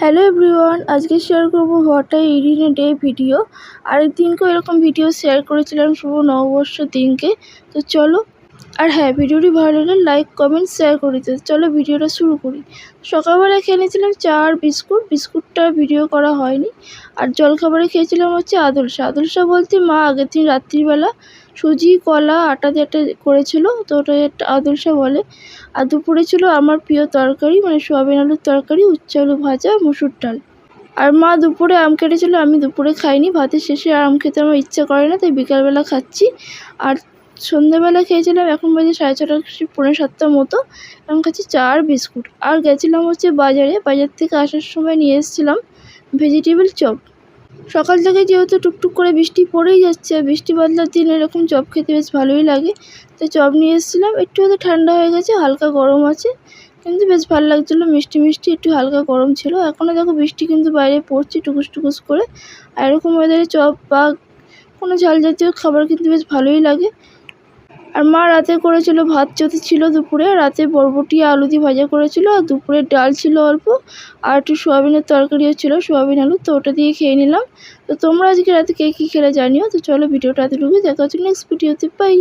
Hello everyone, আজকে share করবো what I it in a day video. আরেক দিনকেও এরকম ভিডিও শেয়ার করেছিলাম শুভ নববর্ষ দিনকে। তো চলো, আর হ্যাঁ, ভিডিওটি ভালো লাগলে লাইক কমেন্ট শেয়ার করে দিতে। চলো ভিডিওটা শুরু করি। সকালবেলা খেয়ে নিয়েছিলাম চা আর বিস্কুটটা ভিডিও করা হয়নি। আর জলখাবারে খেয়েছিলাম হচ্ছে আদলসা বলতে মা আগের দিন রাত্রিবেলা সুজি কলা আটা দিয়ে একটা করেছিল, তো ওটা একটা আদলসা বলে। আর দুপুরে ছিল আমার প্রিয় তরকারি, মানে সোয়াবিন আলুর তরকারি, উচ্ছে আলু ভাজা, মুসুর ডাল। আর মা দুপুরে আম কেটেছিল, আমি দুপুরে খাইনি, ভাতের শেষে আর আম খেতে আমার ইচ্ছা করে না, তাই বিকালবেলা খাচ্ছি। আর সন্ধ্যেবেলা খেয়েছিলাম, এখন বাজে 6:30 6:45 মতো, এখন খাচ্ছি চা আর বিস্কুট। আর গেছিলাম হচ্ছে বাজার থেকে আসার সময় নিয়ে এসেছিলাম ভেজিটেবল চপ। সকাল থেকে যেহেতু টুকটুক করে বৃষ্টি পড়েই যাচ্ছে, আর বৃষ্টি বাদলার দিন এরকম চপ খেতে বেশ ভালোই লাগে, তো চপ নিয়ে এসেছিলাম। একটু হয়তো ঠান্ডা হয়ে গেছে, হালকা গরম আছে, কিন্তু বেশ ভালো লাগছিলো, মিষ্টি মিষ্টি, একটু হালকা গরম ছিল। এখনও দেখো বৃষ্টি কিন্তু বাইরে পড়ছে টুকুস করে। আর এরকম ওয়েদারে চপ বা কোনো ঝাল জাতীয় খাবার কিন্তু বেশ ভালোই লাগে। আর মা রাতে করেছিল ভাত, যদি ছিল দুপুরে, রাতে বরবটি আলু দিয়ে ভাজা করেছিল, আর দুপুরে ডাল ছিল অল্প, আর একটু সোয়াবিনের তরকারিও ছিল, সোয়াবিন আলু, তো ওটা দিয়ে খেয়ে নিলাম। তো তোমরা আজকে রাতে কে কী খেলে জানিও। তো চলো ভিডিওটা এতটুকুই, দেখা হচ্ছে নেক্সট ভিডিওতে, বাই।